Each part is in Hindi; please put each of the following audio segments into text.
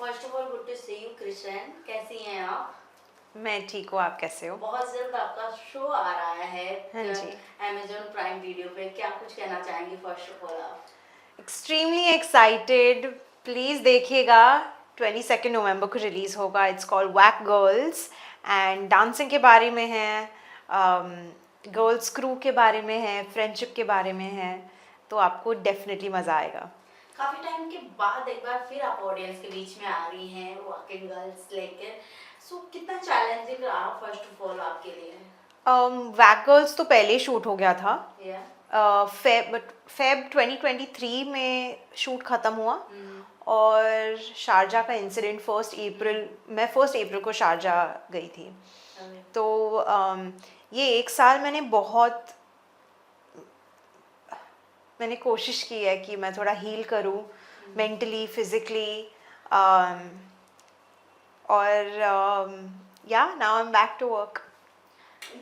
First of all good to see you Krishna, कैसी हैं आप? मैं ठीक हूँ, आप कैसे हो? बहुत जल्द आपका शो आ रहा है हाँ जी। Amazon प्राइम वीडियो पे, क्या कुछ कहना चाहेंगे फर्स्ट ऑफ ऑल आप? एक्सट्रीमली एक्साइटेड, प्लीज़ देखिएगा। 22 नवंबर को रिलीज़ होगा। It's called wack girls and dancing के बारे में है, गर्ल्स क्रू के बारे में है, फ्रेंडशिप के बारे में है, तो आपको डेफिनेटली मज़ा आएगा। काफी टाइम के बाद एक बार फिर आप ऑडियंस के बीच में आ रही हैं वॉकिंग गर्ल्स लेकर, सो कितना चैलेंजिंग रहा फर्स्ट ऑफ ऑल आपके लिए? वैक गर्ल्स तो पहले शूट हो गया था। या फेब 2023 में शूट ख़त्म हुआ और शारजा का इंसिडेंट मैं 1 अप्रैल को शारजा गई थी। तो ये 1 साल मैंने कोशिश की है कि मैं थोड़ा हील करूं मेंटली, फिजिकली, और या now I am back to work.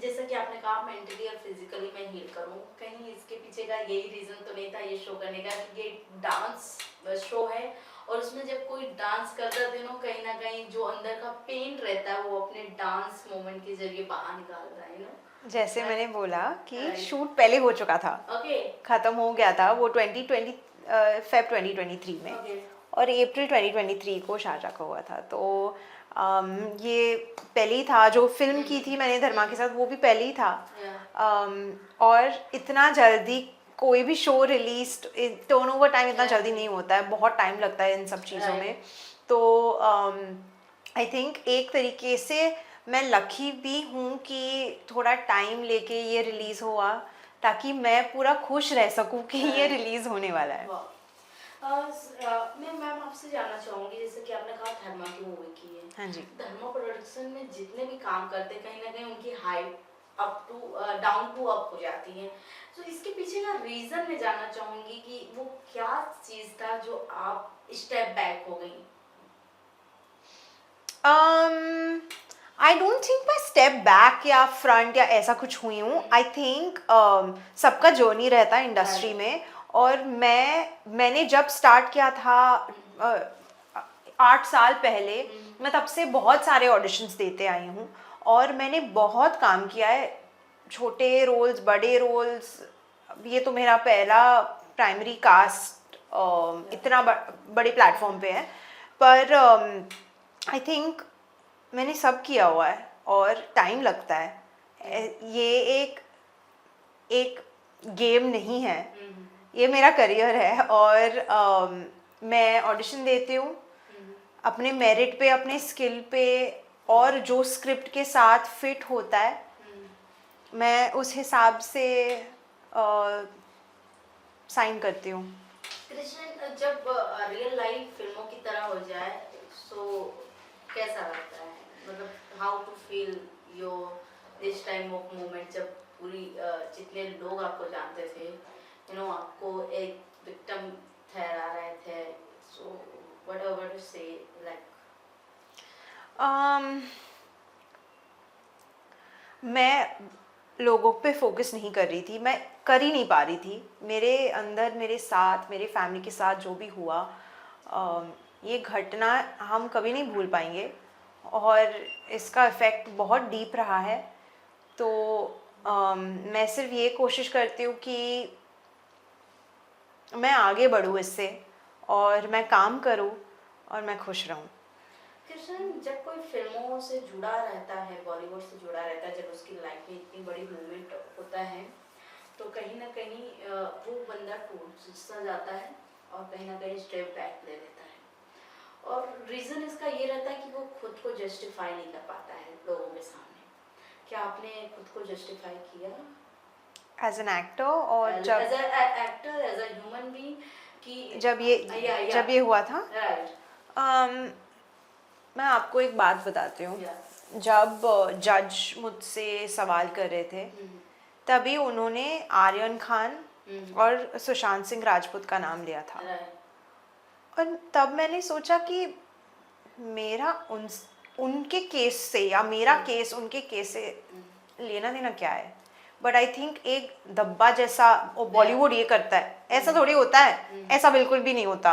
जैसा कि आपने कहा मेंटली और फिजिकली मैं हील करूं, कहीं इसके पीछे का यही रीजन तो नहीं था ये शो करने का कि ये डांस शो है और उसमें जब कोई डांस करता है तो कहीं ना कहीं जो अंदर का पेन रहता है वो अपने डांस मोमेंट के जरिए बाहर निकालता है जैसे मैंने बोला कि शूट पहले हो चुका था, खत्म हो गया था वो 2020 फेब 2023 में, और अप्रैल 2023 को शारजा का हुआ था। तो ये पहले ही था, जो फिल्म की थी मैंने धर्मा के साथ वो भी पहले ही था। और इतना जल्दी कोई भी शो रिलीज, टर्नओवर टाइम इतना जल्दी नहीं होता है, बहुत टाइम लगता है इन सब चीज़ों में। तो आई थिंक एक तरीके से मैं लकी भी हूँ कि थोड़ा टाइम लेके ये रिलीज़ हुआ, ताकि मैं पूरा खुश रह सकूँ कि ये रिलीज़ होने वाला है। मैं मैम आपसे जानना चाहूंगी, जैसे कि आपने कहा धर्मा की मूवी की है। हाँ जी। धर्मा प्रोडक्शन में जितने भी काम करते हैं कहीं ना कहीं उनकी hype up to down to up हो जाती है, तो इसके पीछे का रीजन मैं जानना चाहूंगी कि वो क्या चीज था जो आप स्टेप बैक हो गई? आई डोंट थिंक मैं स्टेप बैक या फ्रंट या ऐसा कुछ हुई हूँ। आई थिंक सबका जर्नी रहता है इंडस्ट्री में, और मैंने जब स्टार्ट किया था 8 साल पहले, मैं तब से बहुत सारे ऑडिशंस देते आई हूँ और मैंने बहुत काम किया है, छोटे रोल्स, बड़े रोल्स। ये तो मेरा पहला प्राइमरी कास्ट इतना बड़े प्लेटफॉर्म पे है, पर आई थिंक मैंने सब किया हुआ है और टाइम लगता है। ये एक गेम नहीं है, ये मेरा करियर है, और मैं ऑडिशन देती हूँ अपने मेरिट पे, अपने स्किल पे, और जो स्क्रिप्ट के साथ फिट होता है मैं उस हिसाब से साइन करती हूँ। कृष्ण, जब रियल लाइफ फिल्मों की तरह हो जाए सो कैसा लगता है? मतलब how to feel your this time of moment, जब पूरी जितने लोग आपको जानते थे आपको एक विक्टिम ठहरा रहे थे, सो व्हाटएवर टू से, लाइक मैं लोगों पे फोकस नहीं कर रही थी, मैं कर ही नहीं पा रही थी। मेरे अंदर, मेरे साथ, मेरे फैमिली के साथ जो भी हुआ, ये घटना हम कभी नहीं भूल पाएंगे और इसका इफ़ेक्ट बहुत डीप रहा है। तो मैं सिर्फ ये कोशिश करती हूँ कि मैं आगे बढ़ूँ इससे, और मैं काम करूँ और मैं खुश रहूँ। कृष्ण, जब कोई फिल्मों से जुड़ा रहता है, बॉलीवुड से जुड़ा रहता है, जब उसकी लाइफ में इतनी बड़ी मूवमेंट होता है तो कहीं ना कहीं वो बंदा टूट सा जाता है और कहीं ना कहीं स्टेप बैक ले लेता है, और रीज़न इसका ये रहता है कि वो खुद को जस्टिफाई नहीं कर पाता है लोगों के सामने। क्या आपने खुद को जस्टिफाई किया एज एन एक्टर, और as actor, as a human being, कि जब ये हुआ था? मैं आपको एक बात बताती हूँ। जब जज मुझसे सवाल कर रहे थे तभी उन्होंने आर्यन खान और सुशांत सिंह राजपूत का नाम लिया था, और तब मैंने सोचा कि मेरा उनके केस से या मेरा केस उनके केस से लेना देना क्या है। बट आई थिंक एक धब्बा जैसा बॉलीवुड ये करता है, ऐसा थोड़ी होता है, ऐसा बिल्कुल भी नहीं होता।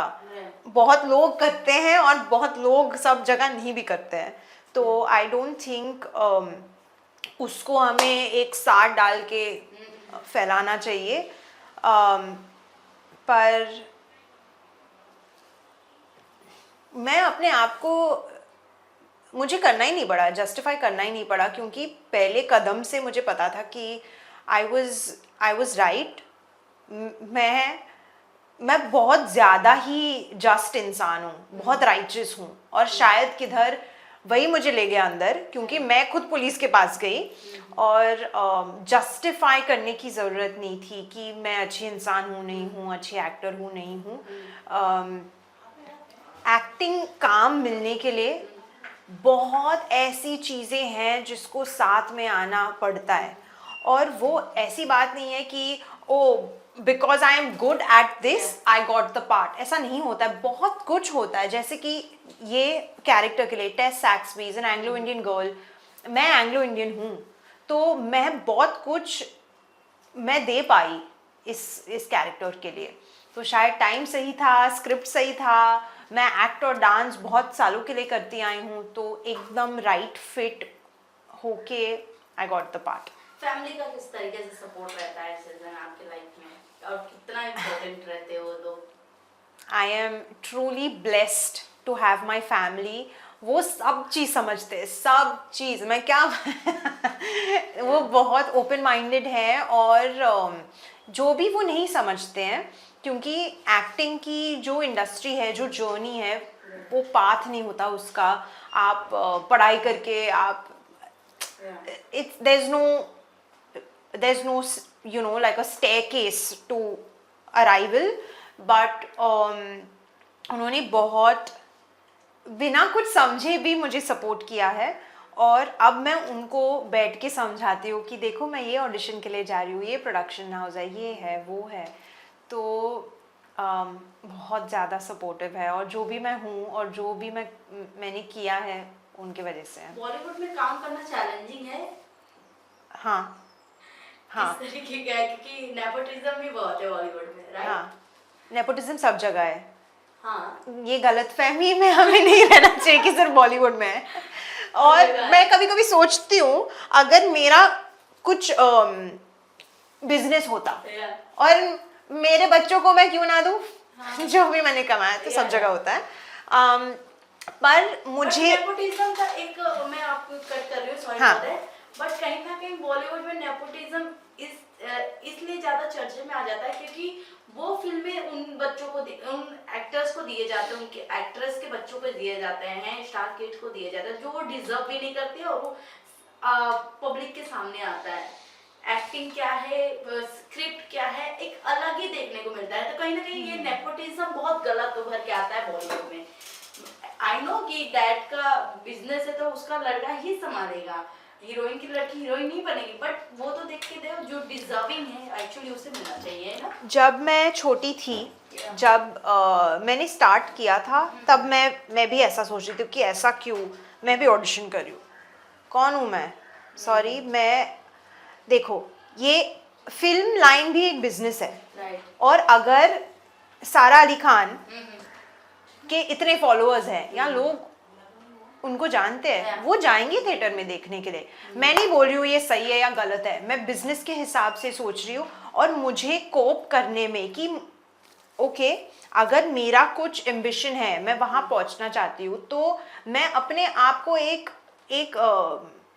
बहुत लोग करते हैं और बहुत लोग सब जगह नहीं भी करते हैं, तो आई डोंट थिंक उसको हमें एक साथ डाल के फैलाना चाहिए। पर मैं अपने आप को, मुझे करना ही नहीं पड़ा, जस्टिफाई करना ही नहीं पड़ा, क्योंकि पहले कदम से मुझे पता था कि आई वॉज राइट। मैं बहुत ज़्यादा ही जस्ट इंसान हूँ, बहुत राइचस हूँ, और शायद किधर वही मुझे ले गया अंदर, क्योंकि मैं खुद पुलिस के पास गई और जस्टिफाई करने की ज़रूरत नहीं थी कि मैं अच्छी इंसान हूँ नहीं हूँ, अच्छी एक्टर हूँ नहीं हूँ। एक्टिंग काम मिलने के लिए बहुत ऐसी चीज़ें हैं जिसको साथ में आना पड़ता है, और वो ऐसी बात नहीं है कि oh because I am good at this I got the part, ऐसा नहीं होता है। बहुत कुछ होता है, जैसे कि ये कैरेक्टर के लिए Tess Saxby is an Anglo Indian girl, मैं एंग्लो इंडियन हूँ, तो मैं बहुत कुछ मैं दे पाई इस कैरेक्टर के लिए। तो शायद टाइम सही था, स्क्रिप्ट सही था, मैं एक्ट और डांस बहुत सालों के लिए करती आई हूँ, तो एकदम राइट फिट होके आई गॉट द पार्ट। फैमिली का किस तरीके से सपोर्ट रहता है सीजन आपके लाइफ में, और कितना इम्पोर्टेंट रहते हो लोग? I am truly blessed to have my family. वो सब चीज़ समझते हैं, सब चीज़, मैं क्या वो बहुत ओपन माइंडेड है, और जो भी वो नहीं समझते हैं, क्योंकि एक्टिंग की जो इंडस्ट्री है, जो जर्नी है, वो पाथ नहीं होता उसका। आप पढ़ाई करके आप it's there's no you know like a staircase to arrival, but उन्होंने बहुत बिना कुछ समझे भी मुझे सपोर्ट किया है, और अब मैं उनको बैठ के समझाती हूँ कि देखो मैं ये ऑडिशन के लिए जा रही हूँ, ये प्रोडक्शन हाउस है, ये है वो है, तो बहुत ज़्यादा सपोर्टिव है, और जो भी मैं हूँ और जो भी मैंने किया है उनके वजह से है। बॉलीवुड में काम करना चैलेंजिंग है? हाँ हाँ, किस तरीके का है, क्योंकि नेपोटिज्म भी बहुत है बॉलीवुड में, राइट? हाँ, नेपोटिज्म सब जगह है। हाँ, ये गलतफहमी में हमें नहीं रहना चाहिए कि सिर्फ बॉलीवुड में है। और मैं कभी कभी सोचती हूँ अगर मेरा कुछ बिजनेस होता और मेरे बच्चों को मैं क्यों ना दूँ, जो भी मैंने कमाया, तो सब जगह होता है। पर मुझे नेपोटिज्म का एक, मैं आपको कट कर रही हूँ, सॉरी फॉर दैट, बट कहीं ना कहीं बॉलीवुड में नेपोटिज्म इसलिए ज्यादा चर्चे में आ जाता है क्योंकि वो फिल्में उन बच्चों को, उन एक्टर्स को दिए जाते हैं, उनके एक्ट्रेस के बच्चों को दिए जाते हैं, स्टार किड्स को दिए जाते हैं, जो वो डिजर्व भी नहीं करते, और वो पब्लिक के सामने आता है। एक्टिंग क्या है, स्क्रिप्ट क्या है, एक अलग ही देखने को मिलता है। तो कहीं ना कहीं ये नेपोटिज्म बहुत गलत उभर के आता है बॉलीवुड में। आई नो कि डैड का बिजनेस है तो उसका लड़का ही संभालेगा, हीरोइन की लड़की हीरोइन नहीं बनेगी, बट वो तो देख के दे जो डिजर्विंग है एक्चुअली उसे मिलना चाहिए ना। जब मैं छोटी थी, जब मैंने स्टार्ट किया था, तब मैं भी ऐसा सोच रही थी कि ऐसा क्यों, मैं भी ऑडिशन कर रही हूँ, कौन हूँ मैं, सॉरी मैं, देखो ये फिल्म लाइन भी एक बिजनेस है, राइट। और अगर सारा अली खान के इतने फॉलोअर्स हैं या लोग उनको जानते हैं, वो जाएंगे थिएटर में देखने के लिए। मैं नहीं बोल रही हूँ ये सही है या गलत है, मैं बिजनेस के हिसाब से सोच रही हूँ, और मुझे कोप करने में कि ओके, अगर मेरा कुछ एम्बिशन है, मैं वहाँ पहुँचना चाहती हूँ, तो मैं अपने आप को एक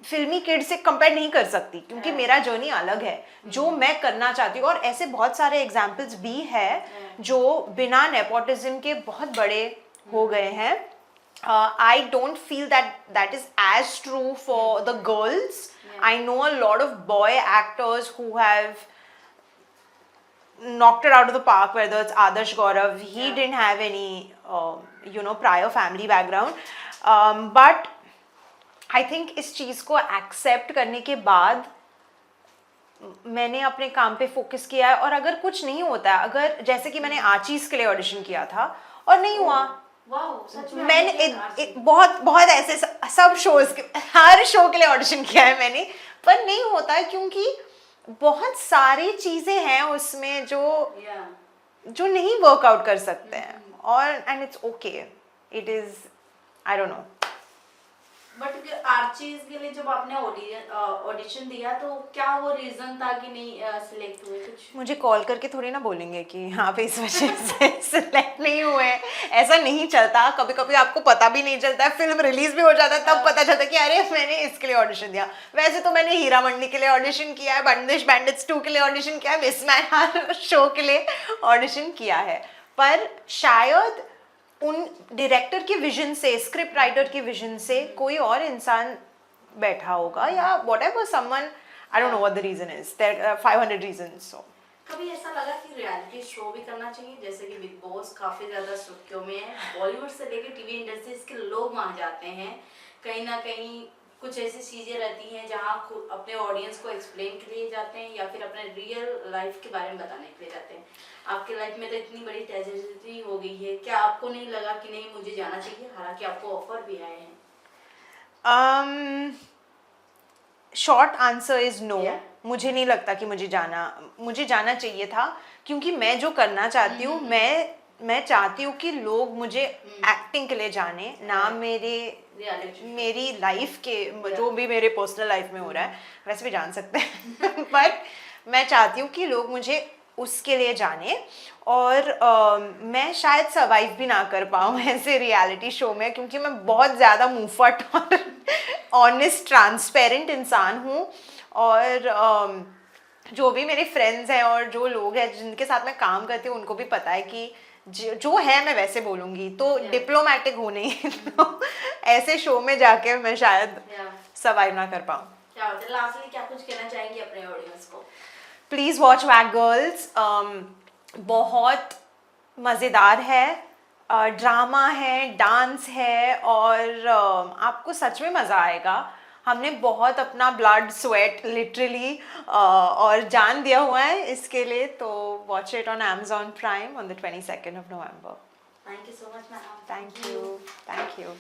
फिल्मी किड से कंपेयर नहीं कर सकती, क्योंकि मेरा जर्नी अलग है, जो मैं करना चाहती हूँ। और ऐसे बहुत सारे एग्जाम्पल्स भी है जो बिना नेपोटिज्म के बहुत बड़े हो गए हैं। I don't feel that is as true for the girls. I know a lot of boy actors who have knocked it out of the park, whether it's Adarsh Gaurav, he didn't have any prior family background, but I think इस चीज़ को एक्सेप्ट करने के बाद मैंने अपने काम पे फोकस किया है। और अगर कुछ नहीं होता है, अगर जैसे कि मैंने आचीज के लिए ऑडिशन किया था और नहीं हुआ, मैंने बहुत बहुत ऐसे सब शोज के, हर शो के लिए ऑडिशन किया है मैंने, पर नहीं होता है, क्योंकि बहुत सारी चीजें हैं उसमें जो नहीं वर्कआउट कर सकते हैं। और and it's okay, it is, I don't know. But Archies के लिए जब आपने ऑडिशन दिया तो क्या वो रीजन था कि नहीं सिलेक्ट हुए कुछ? मुझे कॉल करके थोड़ी ना बोलेंगे कि हाँ पे इस वजह से सिलेक्ट नहीं हुए, ऐसा नहीं चलता। कभी कभी आपको पता भी नहीं चलता है, फिल्म रिलीज भी हो जाता है तब पता चलता है कि अरे मैंने इसके लिए ऑडिशन दिया। वैसे तो मैंने हीरा मंडी के लिए ऑडिशन किया है, बंदिश बैंडिट्स 2 के लिए ऑडिशन किया है, मिसमैन हर शो के लिए ऑडिशन किया है, पर शायद उन डायरेक्टर की विजन से, स्क्रिप्ट राइटर की विजन से कोई और इंसान बैठा होगा, या whatever someone, I don't know what the reason is, there are 500 reasons. So कभी ऐसा लगा कि रियलिटी शो भी करना चाहिए, जैसे कि बिग बॉस काफी ज्यादा सुर्खियों में है, बॉलीवुड से लेकर टीवी इंडस्ट्रीज के लोग वहां जाते हैं, कहीं ना कहीं कुछ ऐसी चीजें रहती हैं जहां अपने ऑडियंस को एक्सप्लेन के लिए जाते हैं या फिर अपने रियल लाइफ के बारे में बताने के लिए जाते हैं। आपके लाइफ में तो इतनी बड़ी ट्रेजेडी हो गई है, क्या आपको नहीं लगा कि नहीं मुझे जाना चाहिए, हालांकि आपको ऑफर भी आए हैं? Short answer is no. Yeah. मुझे नहीं लगता कि मुझे जाना चाहिए था, क्योंकि मैं जो करना चाहती हूँ, मैं चाहती हूँ कि लोग मुझे एक्टिंग के लिए जाने, ना मेरी लाइफ के जो भी मेरे पर्सनल लाइफ में हो रहा है वैसे भी जान सकते हैं पर मैं चाहती हूँ कि लोग मुझे उसके लिए जाने, और मैं शायद सर्वाइव भी ना कर पाऊँ ऐसे रियलिटी शो में, क्योंकि मैं बहुत ज़्यादा मुंहफट और ऑनेस्ट ट्रांसपेरेंट इंसान हूँ, और जो भी मेरे फ्रेंड्स हैं और जो लोग हैं जिनके साथ मैं काम करती हूँ उनको भी पता है कि जो है मैं वैसे बोलूँगी, तो डिप्लोमेटिक हो नहीं तो ऐसे शो में जाके मैं शायद सर्वाइव ना कर पाऊँ। क्या होता है, लास्टली क्या कुछ कहना चाहेंगे अपने ऑडियंस को? प्लीज़ वॉच वैग गर्ल्स, बहुत मज़ेदार है, ड्रामा है, डांस है, और आपको सच में मज़ा आएगा। हमने बहुत अपना ब्लड स्वेट लिटरली और जान दिया हुआ है इसके लिए, तो watch it on Amazon Prime on the 22nd of November. Thank you so much, ma'am. Thank you.